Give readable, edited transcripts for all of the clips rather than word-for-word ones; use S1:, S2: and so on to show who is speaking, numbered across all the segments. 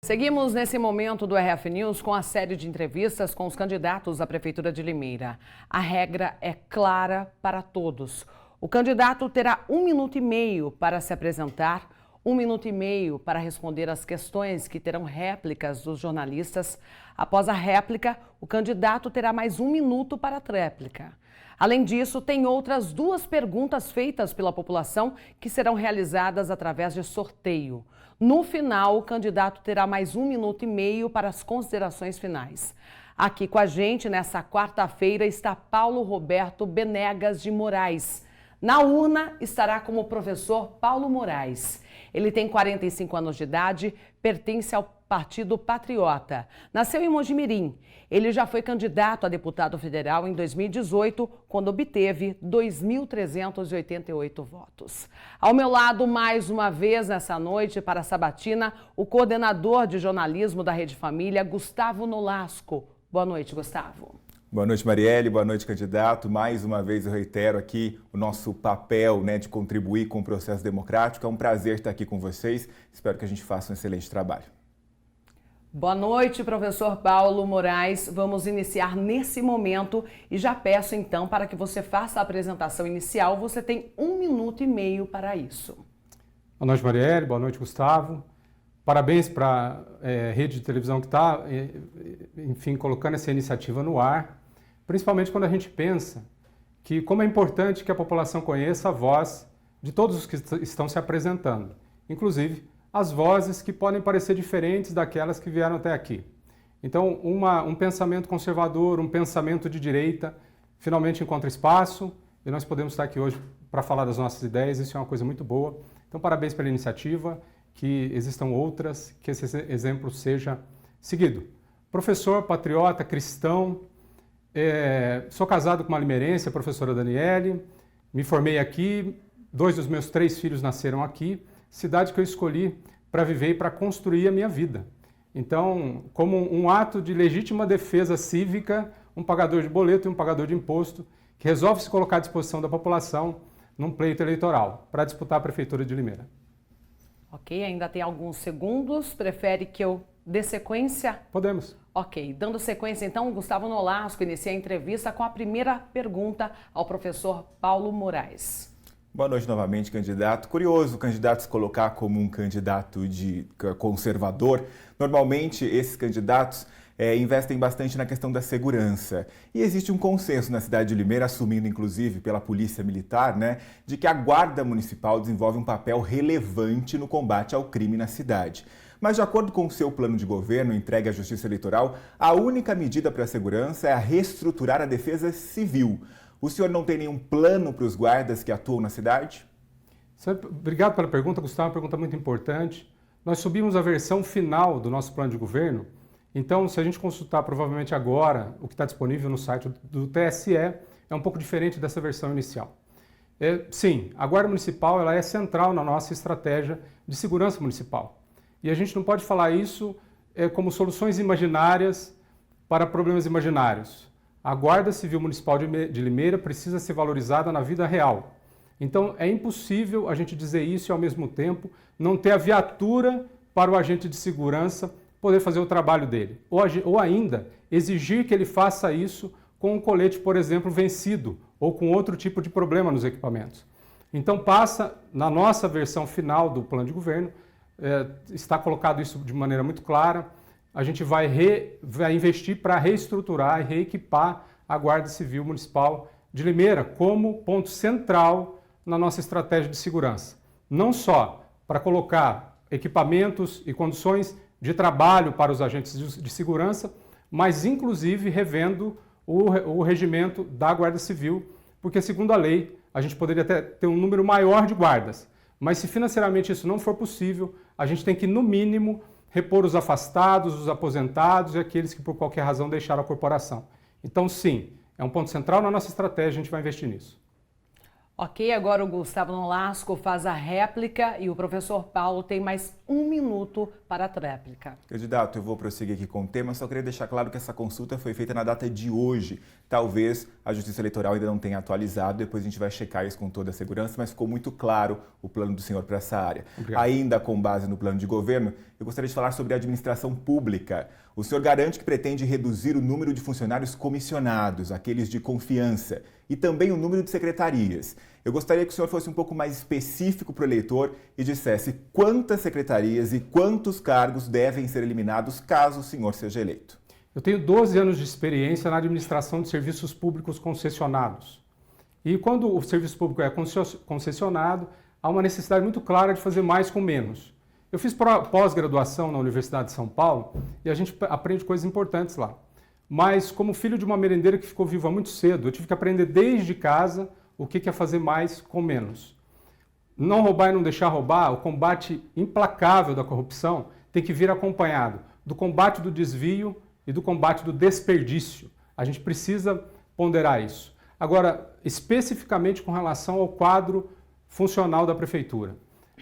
S1: Seguimos nesse momento do RF News com a série de entrevistas com os candidatos à Prefeitura de Limeira. A regra é clara para todos. O candidato terá 1 minuto e meio para se apresentar, 1 minuto e meio para responder às questões que terão réplicas dos jornalistas. Após a réplica, o candidato terá mais 1 minuto para a tréplica. Além disso, tem outras 2 perguntas feitas pela população que serão realizadas através de sorteio. No final, o candidato terá mais 1 minuto e meio para as considerações finais. Aqui com a gente, nessa quarta-feira, está Paulo Roberto Benegas de Moraes. Na urna estará como o professor Paulo Moraes. Ele tem 45 anos de idade, pertence ao Partido Patriota. Nasceu em Mojimirim. Ele já foi candidato a deputado federal em 2018, quando obteve 2.388 votos. Ao meu lado, mais uma vez nessa noite, para a sabatina, o coordenador de jornalismo da Rede Família, Gustavo Nolasco. Boa noite, Gustavo.
S2: Boa noite, Marielle. Boa noite, candidato. Mais uma vez eu reitero aqui o nosso papel, de contribuir com o processo democrático. É um prazer estar aqui com vocês. Espero que a gente faça um excelente trabalho.
S1: Boa noite, professor Paulo Moraes. Vamos iniciar nesse momento e já peço então para que você faça a apresentação inicial. Você tem 1 minuto e meio para isso.
S3: Boa noite, Marielle. Boa noite, Gustavo. Parabéns para a rede de televisão que está, enfim, colocando essa iniciativa no ar. Principalmente quando a gente pensa que como é importante que a população conheça a voz de todos os que estão se apresentando, inclusive as vozes que podem parecer diferentes daquelas que vieram até aqui. Então, um pensamento conservador, um pensamento de direita, finalmente encontra espaço e nós podemos estar aqui hoje para falar das nossas ideias, isso é uma coisa muito boa. Então, parabéns pela iniciativa, que existam outras, que esse exemplo seja seguido. Professor, patriota, cristão, sou casado com uma limeirense, a professora Daniele, me formei aqui, 2 dos meus 3 filhos nasceram aqui, cidade que eu escolhi para viver e para construir a minha vida. Então, como um ato de legítima defesa cívica, um pagador de boleto e um pagador de imposto, que resolve se colocar à disposição da população num pleito eleitoral, para disputar a Prefeitura de Limeira.
S1: Ok, ainda tem alguns segundos. Prefere que eu dê sequência?
S3: Podemos.
S1: Ok, dando sequência então, Gustavo Nolasco inicia a entrevista com a primeira pergunta ao professor Paulo Moraes.
S2: Boa noite novamente, candidato. Curioso o candidato se colocar como um candidato de conservador. Normalmente, esses candidatos investem bastante na questão da segurança. E existe um consenso na cidade de Limeira, assumido inclusive pela Polícia Militar, de que a Guarda Municipal desenvolve um papel relevante no combate ao crime na cidade. Mas, de acordo com o seu plano de governo entregue à Justiça Eleitoral, a única medida para a segurança é a reestruturar a defesa civil. O senhor não tem nenhum plano para os guardas que atuam na cidade?
S3: Obrigado pela pergunta, Gustavo, uma pergunta muito importante. Nós subimos a versão final do nosso plano de governo, então se a gente consultar provavelmente agora o que está disponível no site do TSE, é um pouco diferente dessa versão inicial. Sim, a Guarda Municipal ela é central na nossa estratégia de segurança municipal. E a gente não pode falar isso como soluções imaginárias para problemas imaginários. A Guarda Civil Municipal de Limeira precisa ser valorizada na vida real. Então, é impossível a gente dizer isso e, ao mesmo tempo, não ter a viatura para o agente de segurança poder fazer o trabalho dele. Ou ainda, exigir que ele faça isso com um colete, por exemplo, vencido ou com outro tipo de problema nos equipamentos. Então, passa, na nossa versão final do plano de governo, está colocado isso de maneira muito clara. A gente vai investir para reestruturar e reequipar a Guarda Civil Municipal de Limeira como ponto central na nossa estratégia de segurança. Não só para colocar equipamentos e condições de trabalho para os agentes de segurança, mas inclusive revendo o regimento da Guarda Civil, porque segundo a lei a gente poderia até ter um número maior de guardas, mas se financeiramente isso não for possível, a gente tem que, no mínimo, repor os afastados, os aposentados e aqueles que por qualquer razão deixaram a corporação. Então, sim, é um ponto central na nossa estratégia, a gente vai investir nisso.
S1: Ok, agora o Gustavo Nolasco faz a réplica e o professor Paulo tem mais 1 minuto para a tréplica.
S2: Candidato, eu vou prosseguir aqui com o tema, só queria deixar claro que essa consulta foi feita na data de hoje. Talvez a Justiça Eleitoral ainda não tenha atualizado, depois a gente vai checar isso com toda a segurança, mas ficou muito claro o plano do senhor para essa área.
S3: Obrigado.
S2: Ainda com base no plano de governo, eu gostaria de falar sobre a administração pública. O senhor garante que pretende reduzir o número de funcionários comissionados, aqueles de confiança, e também o número de secretarias. Eu gostaria que o senhor fosse um pouco mais específico para o eleitor e dissesse quantas secretarias e quantos cargos devem ser eliminados caso o senhor seja eleito.
S3: Eu tenho 12 anos de experiência na administração de serviços públicos concessionados. E quando o serviço público é concessionado, há uma necessidade muito clara de fazer mais com menos. Eu fiz pós-graduação na Universidade de São Paulo e a gente aprende coisas importantes lá. Mas como filho de uma merendeira que ficou viva muito cedo, eu tive que aprender desde casa o que é fazer mais com menos. Não roubar e não deixar roubar, o combate implacável da corrupção tem que vir acompanhado do combate do desvio e do combate do desperdício. A gente precisa ponderar isso. Agora, especificamente com relação ao quadro funcional da prefeitura.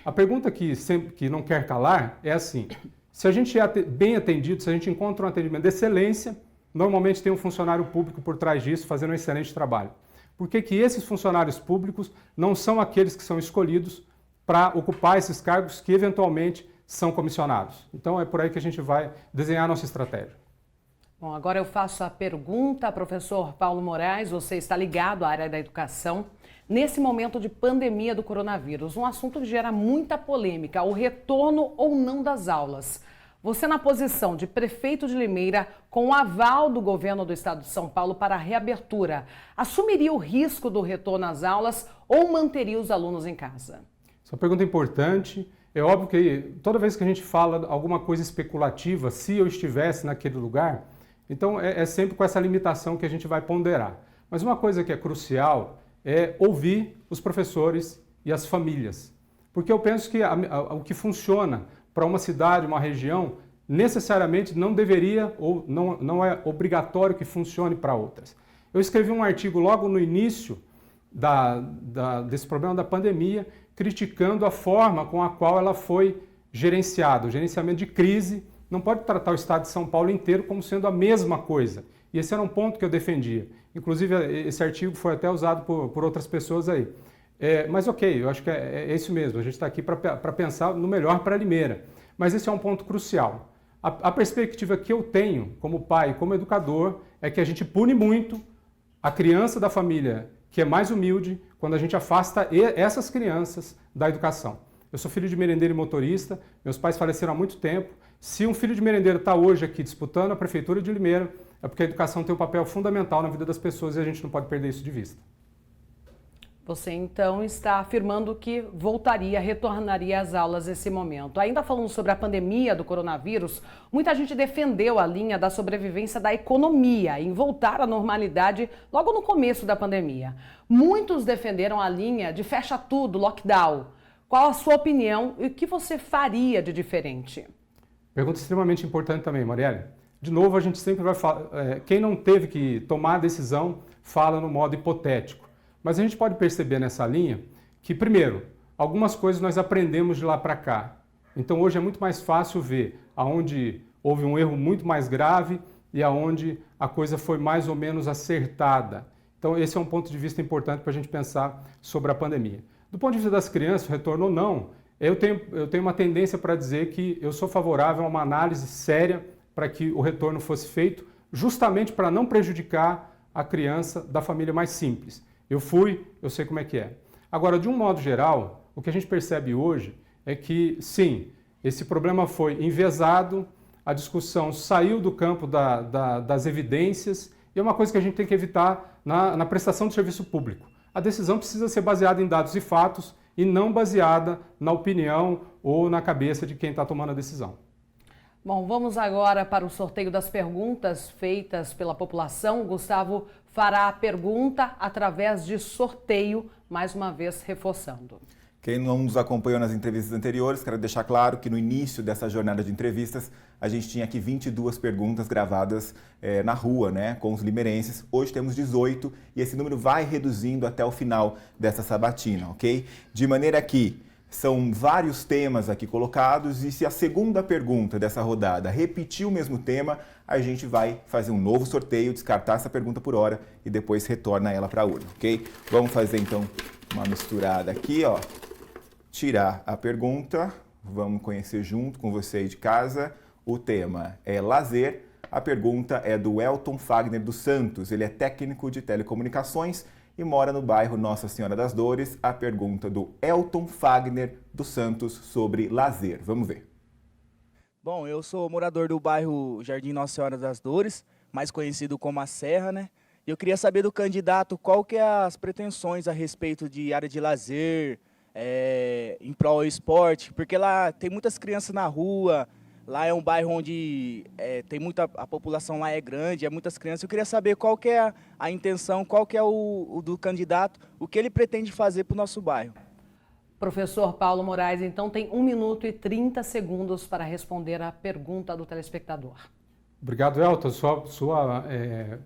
S3: A pergunta que não quer calar é assim: se a gente é bem atendido, se a gente encontra um atendimento de excelência, normalmente tem um funcionário público por trás disso fazendo um excelente trabalho. Por que esses funcionários públicos não são aqueles que são escolhidos para ocupar esses cargos que eventualmente são comissionados? Então é por aí que a gente vai desenhar a nossa estratégia.
S1: Bom, agora eu faço a pergunta, professor Paulo Moraes, você está ligado à área da educação. Nesse momento de pandemia do coronavírus, um assunto que gera muita polêmica, o retorno ou não das aulas. Você, na posição de prefeito de Limeira, com o aval do governo do estado de São Paulo para a reabertura, assumiria o risco do retorno às aulas ou manteria os alunos em casa?
S3: Essa pergunta é importante. É óbvio que toda vez que a gente fala alguma coisa especulativa, se eu estivesse naquele lugar, então é sempre com essa limitação que a gente vai ponderar. Mas uma coisa que é crucial é ouvir os professores e as famílias. Porque eu penso que o que funciona para uma cidade, uma região, necessariamente não deveria ou não é obrigatório que funcione para outras. Eu escrevi um artigo logo no início desse problema da pandemia, criticando a forma com a qual ela foi gerenciada. O gerenciamento de crise não pode tratar o estado de São Paulo inteiro como sendo a mesma coisa. E esse era um ponto que eu defendia. Inclusive, esse artigo foi até usado por outras pessoas aí. Mas ok, eu acho que é isso mesmo, a gente está aqui para pensar no melhor para Limeira. Mas esse é um ponto crucial. A perspectiva que eu tenho como pai, como educador, é que a gente pune muito a criança da família que é mais humilde quando a gente afasta essas crianças da educação. Eu sou filho de merendeiro e motorista, meus pais faleceram há muito tempo. Se um filho de merendeiro está hoje aqui disputando a prefeitura de Limeira, é porque a educação tem um papel fundamental na vida das pessoas e a gente não pode perder isso de vista.
S1: Você, então, está afirmando que retornaria às aulas nesse momento. Ainda falando sobre a pandemia do coronavírus, muita gente defendeu a linha da sobrevivência da economia em voltar à normalidade logo no começo da pandemia. Muitos defenderam a linha de fecha tudo, lockdown. Qual a sua opinião e o que você faria de diferente?
S3: Pergunta extremamente importante também, Marielle. De novo, a gente sempre vai falar, quem não teve que tomar a decisão fala no modo hipotético. Mas a gente pode perceber nessa linha que, primeiro, algumas coisas nós aprendemos de lá para cá. Então hoje é muito mais fácil ver aonde houve um erro muito mais grave e aonde a coisa foi mais ou menos acertada. Então esse é um ponto de vista importante para a gente pensar sobre a pandemia. Do ponto de vista das crianças, retorno ou não, eu tenho uma tendência para dizer que eu sou favorável a uma análise séria para que o retorno fosse feito, justamente para não prejudicar a criança da família mais simples. Eu sei como é que é. Agora, de um modo geral, o que a gente percebe hoje é que, sim, esse problema foi enviesado, a discussão saiu do campo das evidências e é uma coisa que a gente tem que evitar na prestação de serviço público. A decisão precisa ser baseada em dados e fatos e não baseada na opinião ou na cabeça de quem está tomando a decisão.
S1: Bom, vamos agora para o sorteio das perguntas feitas pela população. O Gustavo fará a pergunta através de sorteio, mais uma vez reforçando.
S2: Quem não nos acompanhou nas entrevistas anteriores, quero deixar claro que no início dessa jornada de entrevistas, a gente tinha aqui 22 perguntas gravadas na rua, né, com os limeirenses. Hoje temos 18 e esse número vai reduzindo até o final dessa sabatina, ok? De maneira que São vários temas aqui colocados e se a segunda pergunta dessa rodada repetir o mesmo tema, a gente vai fazer um novo sorteio, descartar essa pergunta por hora e depois retorna ela para a urna, ok? Vamos fazer então uma misturada aqui, ó. Tirar a pergunta, vamos conhecer junto com você aí de casa. O tema é lazer. A pergunta é do Elton Fagner dos Santos. Ele é técnico de telecomunicações e mora no bairro Nossa Senhora das Dores. A pergunta do Elton Fagner dos Santos sobre lazer. Vamos ver.
S4: Bom, eu sou morador do bairro Jardim Nossa Senhora das Dores, mais conhecido como a Serra, né? E eu queria saber do candidato qual que é as pretensões a respeito de área de lazer, em prol do esporte, porque lá tem muitas crianças na rua, lá é um bairro onde tem a população lá é grande, muitas crianças. Eu queria saber qual que é a intenção, qual que é o do candidato, o que ele pretende fazer para o nosso bairro.
S1: Professor Paulo Moraes, então tem 1 minuto e 30 segundos para responder a pergunta do telespectador.
S3: Obrigado, Elton. Sua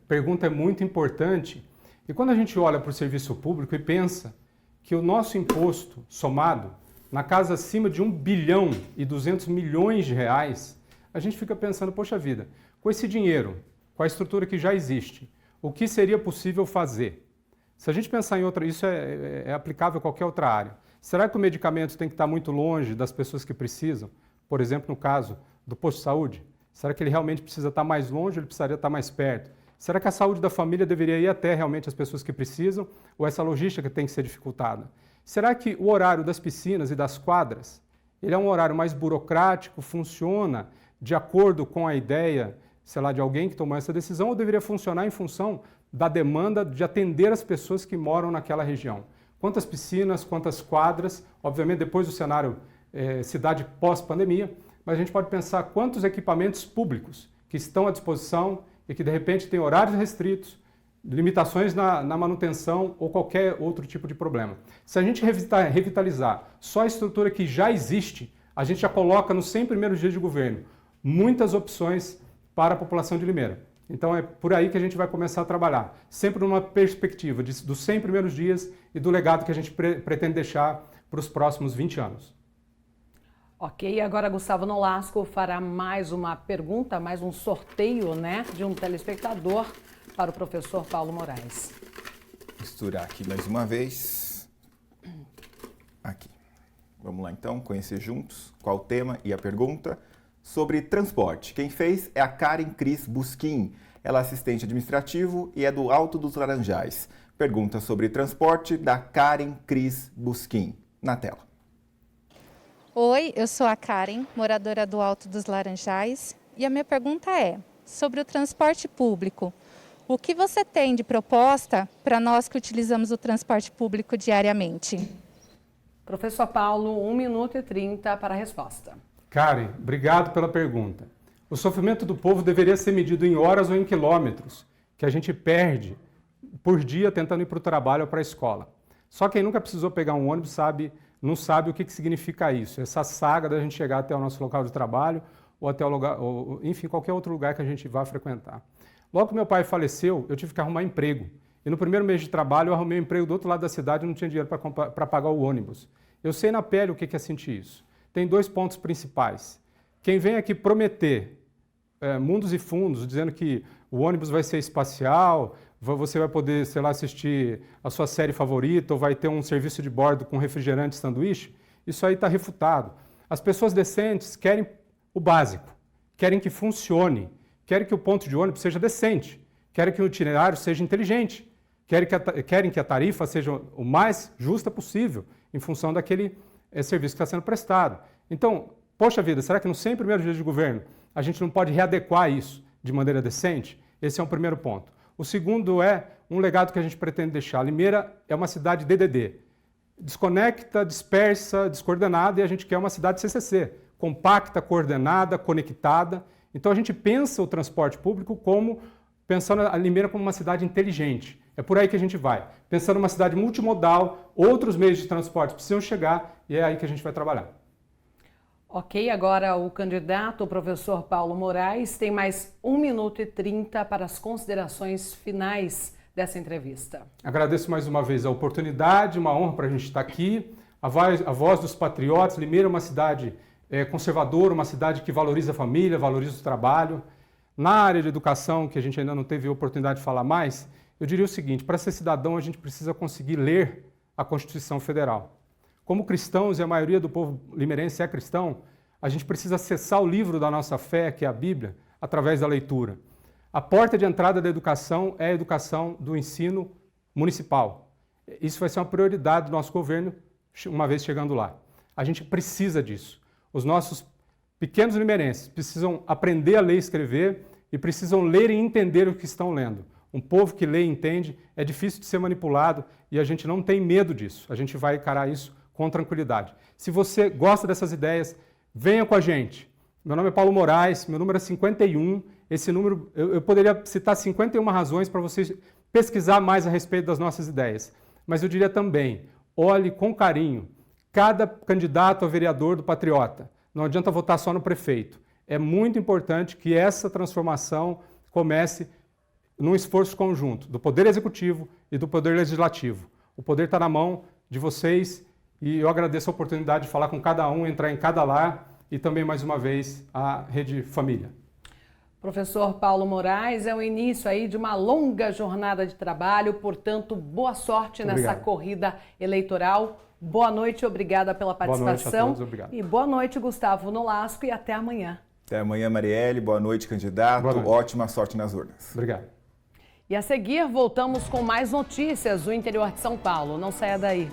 S3: pergunta é muito importante. E quando a gente olha para o serviço público e pensa que o nosso imposto somado, na casa acima de 1 bilhão e 200 milhões de reais, a gente fica pensando, poxa vida, com esse dinheiro, com a estrutura que já existe, o que seria possível fazer? Se a gente pensar em outra, isso é aplicável a qualquer outra área. Será que o medicamento tem que estar muito longe das pessoas que precisam? Por exemplo, no caso do posto de saúde, será que ele realmente precisa estar mais longe ou ele precisaria estar mais perto? Será que a saúde da família deveria ir até realmente as pessoas que precisam ou essa logística tem que ser dificultada? Será que o horário das piscinas e das quadras, ele é um horário mais burocrático, funciona de acordo com a ideia, sei lá, de alguém que tomou essa decisão ou deveria funcionar em função da demanda de atender as pessoas que moram naquela região? Quantas piscinas, quantas quadras, obviamente depois do cenário cidade pós-pandemia, mas a gente pode pensar quantos equipamentos públicos que estão à disposição e que de repente têm horários restritos, limitações na manutenção ou qualquer outro tipo de problema. Se a gente revitalizar só a estrutura que já existe, a gente já coloca nos 100 primeiros dias de governo muitas opções para a população de Limeira. Então é por aí que a gente vai começar a trabalhar, sempre numa perspectiva dos 100 primeiros dias e do legado que a gente pretende deixar para os próximos 20 anos.
S1: Ok, agora Gustavo Nolasco fará mais uma pergunta, mais um sorteio, né, de um telespectador para o professor Paulo Moraes.
S2: Misturar aqui mais uma vez. Aqui. Vamos lá então, conhecer juntos qual o tema e a pergunta. Sobre transporte. Quem fez é a Karen Cris Busquim. Ela é assistente administrativo e é do Alto dos Laranjais. Pergunta sobre transporte da Karen Cris Busquim. Na tela.
S5: Oi, eu sou a Karen, moradora do Alto dos Laranjais. E a minha pergunta é sobre o transporte público. O que você tem de proposta para nós que utilizamos o transporte público diariamente?
S1: Professor Paulo, 1 minuto e 30 para a resposta.
S3: Karen, obrigado pela pergunta. O sofrimento do povo deveria ser medido em horas ou em quilômetros, que a gente perde por dia tentando ir para o trabalho ou para a escola. Só quem nunca precisou pegar um ônibus não sabe o que significa isso, essa saga da gente chegar até o nosso local de trabalho ou até o lugar, ou, enfim, qualquer outro lugar que a gente vá frequentar. Logo que meu pai faleceu, eu tive que arrumar emprego. E no primeiro mês de trabalho eu arrumei um emprego do outro lado da cidade e não tinha dinheiro para pagar o ônibus. Eu sei na pele o que é sentir isso. Tem 2 pontos principais. Quem vem aqui prometer mundos e fundos, dizendo que o ônibus vai ser espacial, você vai poder, sei lá, assistir a sua série favorita ou vai ter um serviço de bordo com refrigerante e sanduíche, isso aí está refutado. As pessoas decentes querem o básico, querem que funcione, querem que o ponto de ônibus seja decente, querem que o itinerário seja inteligente, querem que a tarifa seja o mais justa possível em função daquele serviço que está sendo prestado. Então, poxa vida, será que nos 100 primeiros dias de governo a gente não pode readequar isso de maneira decente? Esse é um primeiro ponto. O segundo é um legado que a gente pretende deixar. Limeira é uma cidade DDD. Desconecta, dispersa, descoordenada, e a gente quer uma cidade CCC, compacta, coordenada, conectada. Então a gente pensa o transporte público pensando a Limeira como uma cidade inteligente. É por aí que a gente vai. Pensando uma cidade multimodal, outros meios de transporte precisam chegar e é aí que a gente vai trabalhar.
S1: Ok, agora o candidato, o professor Paulo Moraes, tem mais 1 minuto e 30 para as considerações finais dessa entrevista.
S3: Agradeço mais uma vez a oportunidade, uma honra para a gente estar aqui. a voz dos patriotas. Limeira é uma cidade conservadora, uma cidade que valoriza a família, valoriza o trabalho. Na área de educação, que a gente ainda não teve oportunidade de falar mais, eu diria o seguinte: para ser cidadão a gente precisa conseguir ler a Constituição Federal. Como cristãos, e a maioria do povo limeirense é cristão, a gente precisa acessar o livro da nossa fé, que é a Bíblia, através da leitura. A porta de entrada da educação é a educação do ensino municipal. Isso vai ser uma prioridade do nosso governo, uma vez chegando lá. A gente precisa disso. Os nossos pequenos limeirenses precisam aprender a ler e escrever e precisam ler e entender o que estão lendo. Um povo que lê e entende é difícil de ser manipulado e a gente não tem medo disso. A gente vai encarar isso com tranquilidade. Se você gosta dessas ideias, venha com a gente. Meu nome é Paulo Moraes, meu número é 51. Esse número, eu poderia citar 51 razões para você pesquisar mais a respeito das nossas ideias. Mas eu diria também, olhe com carinho cada candidato a vereador do Patriota. Não adianta votar só no prefeito. É muito importante que essa transformação comece num esforço conjunto do Poder Executivo e do Poder Legislativo. O poder está na mão de vocês e eu agradeço a oportunidade de falar com cada um, entrar em cada lar e também, mais uma vez, a Rede Família.
S1: Professor Paulo Moraes, é o início aí de uma longa jornada de trabalho, portanto, boa sorte nessa corrida eleitoral. Boa noite, obrigada pela participação.
S3: Boa noite a todos, obrigado.
S1: E boa noite, Gustavo Nolasco, e até amanhã.
S2: Até amanhã, Marielle. Boa noite, candidato.
S3: Boa noite.
S2: Ótima sorte nas urnas.
S3: Obrigado.
S1: E a seguir, voltamos com mais notícias do interior de São Paulo. Não saia daí.